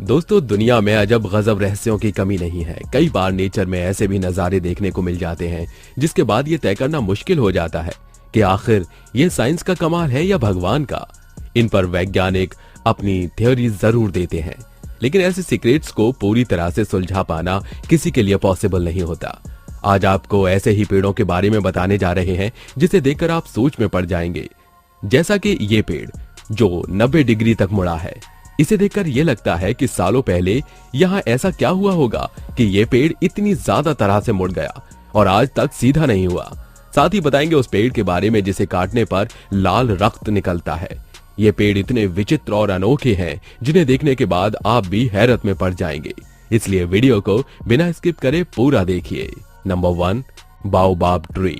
दोस्तों, दुनिया में अजब गजब रहस्यों की कमी नहीं है। कई बार नेचर में ऐसे भी नजारे देखने को मिल जाते हैं जिसके बाद ये तय करना मुश्किल हो जाता है कि आखिर ये साइंस का कमाल है या भगवान का। इन पर वैज्ञानिक अपनी थ्योरी जरूर देते हैं, लेकिन ऐसे सीक्रेट्स को पूरी तरह से सुलझा पाना किसी के लिए पॉसिबल नहीं होता। आज आपको ऐसे ही पेड़ों के बारे में बताने जा रहे हैं जिसे देखकर आप सोच में पड़ जाएंगे। जैसा कि ये पेड़ जो 90 डिग्री तक मुड़ा है, इसे देखकर ये लगता है कि सालों पहले यहाँ ऐसा क्या हुआ होगा कि ये पेड़ इतनी ज्यादा तरह से मुड़ गया और आज तक सीधा नहीं हुआ। साथ ही बताएंगे उस पेड़ के बारे में जिसे काटने पर लाल रक्त निकलता है। ये पेड़ इतने विचित्र और अनोखे हैं जिन्हें देखने के बाद आप भी हैरत में पड़ जाएंगे, इसलिए वीडियो को बिना स्किप करे पूरा देखिए। Number 1, baobab tree.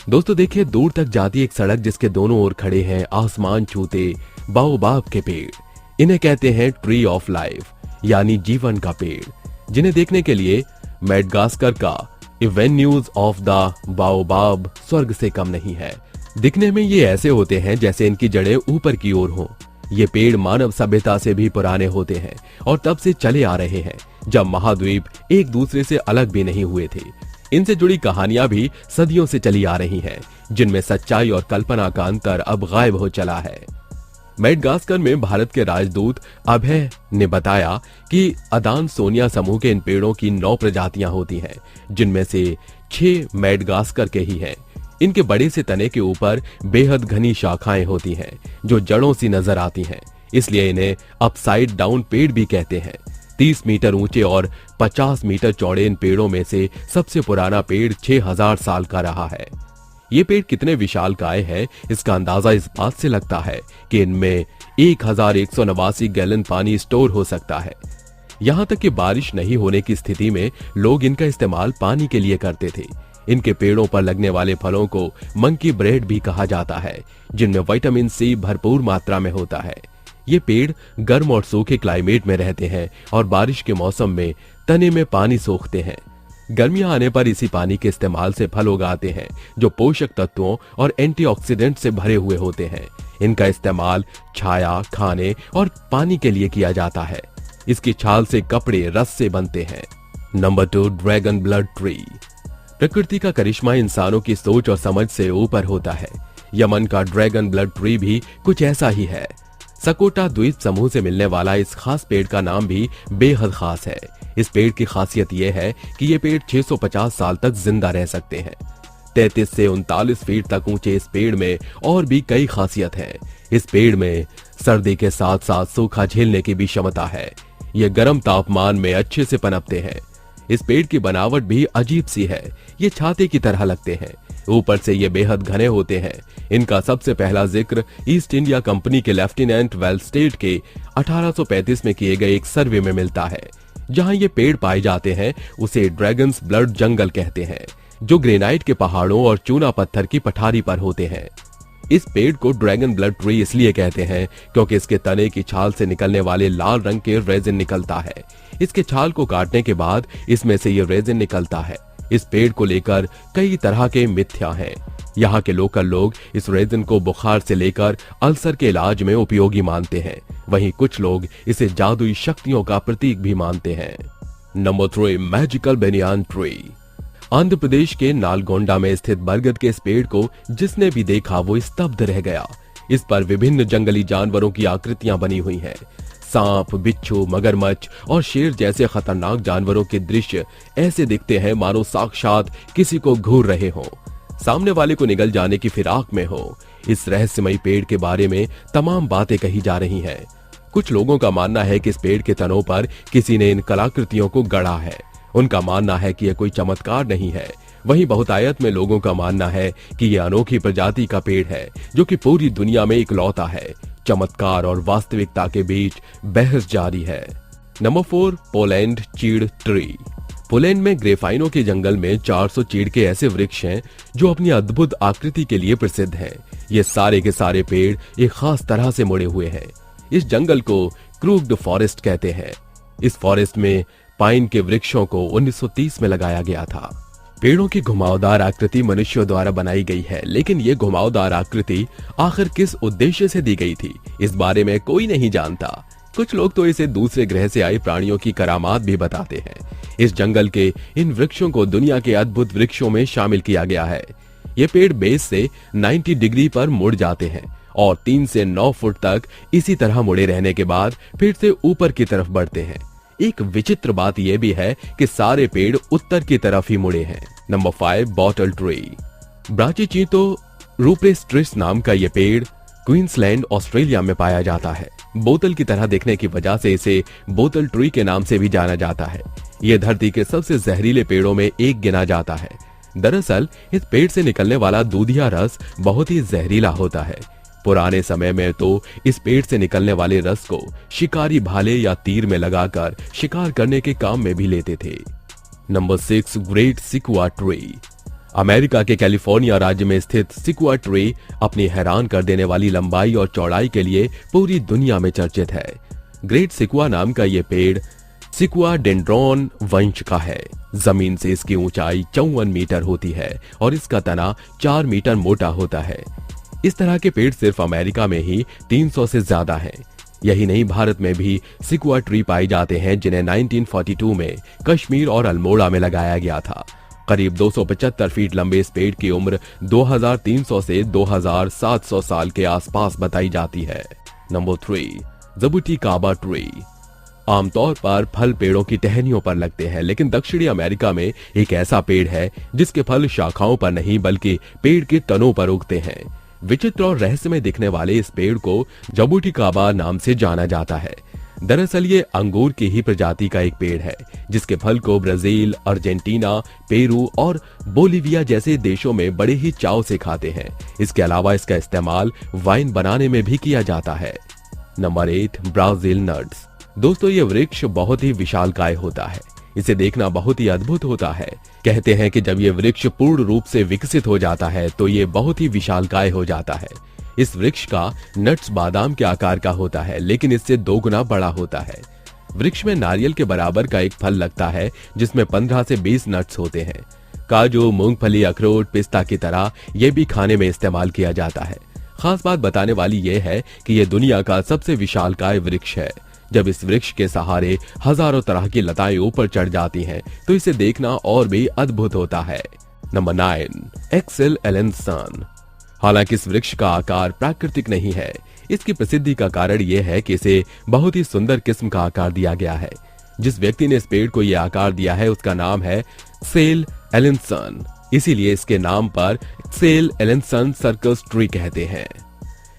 दोस्तों देखिए, दूर तक जाती एक सड़क जिसके दोनों ओर खड़े हैं आसमान छूते बाओबाब के पेड़। इन्हें कहते हैं ट्री ऑफ लाइफ, यानी जीवन का पेड़, जिन्हें देखने के लिए मेडागास्कर का एवेन्यूज ऑफ द बाओबाब स्वर्ग से कम नहीं है। दिखने में ये ऐसे होते हैं जैसे इनकी जड़ें ऊपर की ओर हों। ये पेड़ मानव सभ्यता से भी पुराने होते हैं और तब से चले आ रहे हैं जब महाद्वीप एक दूसरे से अलग भी नहीं हुए थे। इनसे जुड़ी कहानियां भी सदियों से चली आ रही हैं, जिनमें सच्चाई और कल्पना का अंतर अब गायब हो चला है। मेडागास्कर में भारत के राजदूत अभय ने बताया कि अदानसोनिया समूह के इन पेड़ों की 9 प्रजातियां होती हैं, जिनमें से 6 मेडागास्कर के ही हैं। इनके बड़े से तने के ऊपर बेहद घनी शाखाएं होती हैं जो जड़ों सी नजर आती हैं, इसलिए इन्हें अपसाइड डाउन पेड़ भी कहते हैं। 30 मीटर ऊंचे और 50 मीटर चौड़े इन पेड़ों में से सबसे पुराना पेड़ 6000 साल का रहा है। ये पेड़ कितने विशालकाय है इसका अंदाजा इस बात से लगता है कि इनमें 1189 गैलन पानी स्टोर हो सकता है। यहाँ तक कि बारिश नहीं होने की स्थिति में लोग इनका इस्तेमाल पानी के लिए करते थे। इनके पेड़ों पर लगने वाले फलों को मंकी ब्रेड भी कहा जाता है, जिनमें विटामिन सी भरपूर मात्रा में होता है। ये पेड़ गर्म और सूखे क्लाइमेट में रहते हैं और बारिश के मौसम में तने में पानी सोखते हैं। गर्मियां आने पर इसी पानी के इस्तेमाल से फल उगाते हैं जो पोषक तत्वों और एंटीऑक्सीडेंट से भरे हुए होते हैं। इनका इस्तेमाल छाया, खाने और पानी के लिए किया जाता है। इसकी छाल से कपड़े रस से बनते हैं। Number 2, dragon blood tree. प्रकृति का करिश्मा इंसानों की सोच और समझ से ऊपर होता है। यमन का ड्रैगन ब्लड ट्री भी कुछ ऐसा ही है। सकोटा द्वीप समूह से मिलने वाला इस खास पेड़ का नाम भी बेहद खास है। इस पेड़ की खासियत यह है कि ये पेड़ 650 साल तक जिंदा रह सकते हैं। 33 से 39 फीट तक ऊंचे इस पेड़ में और भी कई खासियत हैं। इस पेड़ में सर्दी के साथ साथ सूखा झेलने की भी क्षमता है। ये गर्म तापमान में अच्छे से पनपते हैं। इस पेड़ की बनावट भी अजीब सी है। ये छाते की तरह लगते हैं, ऊपर से ये बेहद घने होते हैं। इनका सबसे पहला जिक्र ईस्ट इंडिया कंपनी के लेफ्टिनेंट वेलस्टेड के 1835 में किए गए एक सर्वे में मिलता है। जहां ये पेड़ पाए जाते हैं उसे ड्रैगन्स ब्लड जंगल कहते हैं, जो ग्रेनाइट के पहाड़ों और चूना पत्थर की पठारी पर होते हैं। इस पेड़ को ड्रैगन ब्लड ट्री इसलिए कहते हैं क्योंकि इसके तने की छाल से निकलने वाले लाल रंग के रेजिन निकलता है। इसके छाल को काटने के बाद इसमें से ये रेजिन निकलता है। इस पेड़ को लेकर कई तरह के मिथ्या हैं। यहाँ के लोकल लोग इस रेजिन को बुखार से लेकर अल्सर के इलाज में उपयोगी मानते हैं। वहीं कुछ लोग इसे जादुई शक्तियों का प्रतीक भी मानते हैं। Number 3, magical banyan tree. Andhra Pradesh के नालगोंडा में स्थित बरगद के इस पेड़ को जिसने भी देखा वो स्तब्ध रह गया। इस पर विभिन्न जंगली जानवरों की आकृतियां बनी हुई हैं। सांप, बिच्छू, मगरमच्छ और शेर जैसे खतरनाक जानवरों के दृश्य ऐसे दिखते हैं मानो साक्षात किसी को घूर रहे हों, सामने वाले को निगल जाने की फिराक में हो। इस रहस्यमयी पेड़ के बारे में तमाम बातें कही जा रही हैं। कुछ लोगों का मानना है कि इस पेड़ के तनों पर किसी ने इन कलाकृतियों को गढ़ा है। उनका मानना है कि यह कोई चमत्कार नहीं है। वहीं बहुतायत में लोगों का मानना है कि यह अनोखी प्रजाति का पेड़ है जो कि पूरी दुनिया में इकलौता है। चमत्कार और वास्तविकता के बीच बहस जारी है। नंबर 4, पोलैंड चीड़ ट्री। पोलैंड में ग्रेफाइनों के जंगल में 400 चीड़ के ऐसे वृक्ष हैं जो अपनी अद्भुत आकृति के लिए प्रसिद्ध हैं। ये सारे के सारे पेड़ एक खास तरह से मुड़े हुए हैं। इस जंगल को क्रूग्ड फॉरेस्ट कहते हैं। इस फॉरेस्ट में पाइन के वृक्षों को 1930 में लगाया गया था। पेड़ों की घुमावदार आकृति मनुष्यों द्वारा बनाई गई है, लेकिन ये घुमावदार आकृति आखिर किस उद्देश्य से दी गई थी, इस बारे में कोई नहीं जानता। कुछ लोग तो इसे दूसरे ग्रह से आए प्राणियों की करामात भी बताते हैं। इस जंगल के इन वृक्षों को दुनिया के अद्भुत वृक्षों में शामिल किया गया है। ये पेड़ बेस से 90 डिग्री पर मुड़ जाते हैं और 3 से 9 फुट तक इसी तरह मुड़े रहने के बाद फिर से ऊपर की तरफ बढ़ते हैं। एक विचित्र बात यह भी है कि सारे पेड़ उत्तर की तरफ ही मुड़े हैं। Number 5, bottle tree. Brachychiton rupestris नाम का यह पेड़ क्वींसलैंड, ऑस्ट्रेलिया में पाया जाता है। बोतल की तरह दिखने की वजह से इसे बोतल ट्री के नाम से भी जाना जाता है। यह धरती के सबसे जहरीले पेड़ों में एक गिना जाता है। दरअसल इस पेड़ से निकलने वाला दूधिया रस बहुत ही जहरीला होता है। पुराने समय में तो इस पेड़ से निकलने वाले रस को शिकारी भाले या तीर में लगाकर शिकार करने के काम में भी लेते थे। Number 6, great sequoia tree. America के कैलिफोर्निया राज्य में स्थित सिकुआ ट्री अपनी हैरान कर देने वाली लंबाई और चौड़ाई के लिए पूरी दुनिया में चर्चित है। ग्रेट सिकुआ नाम का यह पेड़ सिकुआ डेंड्रॉन वंश का है। जमीन से इसकी ऊंचाई 54 मीटर होती है और इसका तना 4 मीटर मोटा होता है। इस तरह के पेड़ सिर्फ अमेरिका में ही 300 से ज्यादा हैं। यही नहीं, भारत में भी सिकुआ ट्री पाए जाते हैं, जिन्हें 1942 में कश्मीर और अल्मोड़ा में लगाया गया था। करीब 275 फीट लंबे इस पेड़ की उम्र 2300 से 2700 साल के आसपास बताई जाती है। Number 3, jabuticaba tree. आमतौर पर फल पेड़ों की टहनियों पर लगते हैं, लेकिन दक्षिणी अमेरिका में एक ऐसा पेड़ है जिसके फल शाखाओं पर नहीं बल्कि पेड़ के तनों पर उगते हैं। विचित्र और रहस्यमय दिखने वाले इस पेड़ को जबुटिकाबा नाम से जाना जाता है। दरअसल ये अंगूर की ही प्रजाति का एक पेड़ है, जिसके फल को ब्राजील, अर्जेंटीना, पेरू और बोलिविया जैसे देशों में बड़े ही चाव से खाते हैं। इसके अलावा इसका इस्तेमाल वाइन बनाने में भी किया जाता है। Number 8, Brazil nuts. दोस्तों, ये वृक्ष बहुत ही विशालकाय होता है। इसे देखना बहुत ही अद्भुत होता है। कहते हैं कि जब ये वृक्ष पूर्ण रूप से विकसित हो जाता है तो ये बहुत ही विशालकाय हो जाता है। इस वृक्ष का नट्स बादाम के आकार का होता है, लेकिन इससे 2 गुना बड़ा होता है। वृक्ष में नारियल के बराबर का एक फल लगता है, जिसमें 15 से 20 नट्स होते हैं। काजू, मूंगफली, अखरोट, पिस्ता की तरह ये भी खाने में इस्तेमाल किया जाता है। खास बात बताने वाली ये है कि यह दुनिया का सबसे विशालकाय वृक्ष है। जब इस वृक्ष के सहारे हजारों तरह की लताएं ऊपर चढ़ जाती हैं, तो इसे देखना और भी अद्भुत होता है। नंबर 9, एक्सेल एलेंसन। हालांकि इस वृक्ष का आकार प्राकृतिक नहीं है। इसकी प्रसिद्धि का कारण यह है कि इसे बहुत ही सुंदर किस्म का आकार दिया गया है। जिस व्यक्ति ने इस पेड़ को यह आकार दिया है उसका नाम है एक्सेल एलेंसन। इसीलिए इसके नाम पर एक्सेल एलेंसन सर्कस ट्री कहते हैं।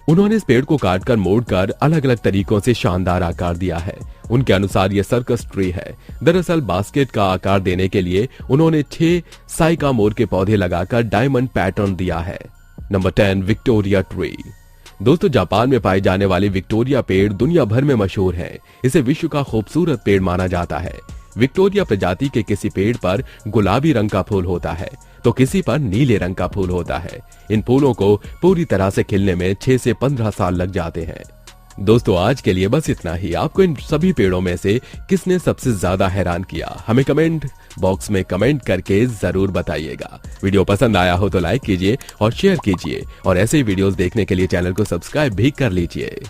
उन्होंने इस पेड़ को काटकर मोड़कर अलग अलग तरीकों से शानदार आकार दिया है। उनके अनुसार यह सर्कस ट्री है। दरअसल बास्केट का आकार देने के लिए उन्होंने 6 साइकामोर के पौधे लगाकर डायमंड पैटर्न दिया है। Number 10, Victoria tree. दोस्तों, जापान में पाए जाने वाले विक्टोरिया पेड़ दुनिया भर में मशहूर है। इसे विश्व का खूबसूरत पेड़ माना जाता है। विक्टोरिया प्रजाति के किसी पेड़ पर गुलाबी रंग का फूल होता है तो किसी पर नीले रंग का फूल होता है। इन फूलों को पूरी तरह से खिलने में 6 से 15 साल लग जाते हैं। दोस्तों, आज के लिए बस इतना ही। आपको इन सभी पेड़ों में से किसने सबसे ज्यादा हैरान किया, हमें कमेंट बॉक्स में कमेंट करके जरूर बताइएगा। वीडियो पसंद आया हो तो लाइक कीजिए और शेयर कीजिए, और ऐसे ही वीडियोस देखने के लिए चैनल को सब्सक्राइब भी कर लीजिए।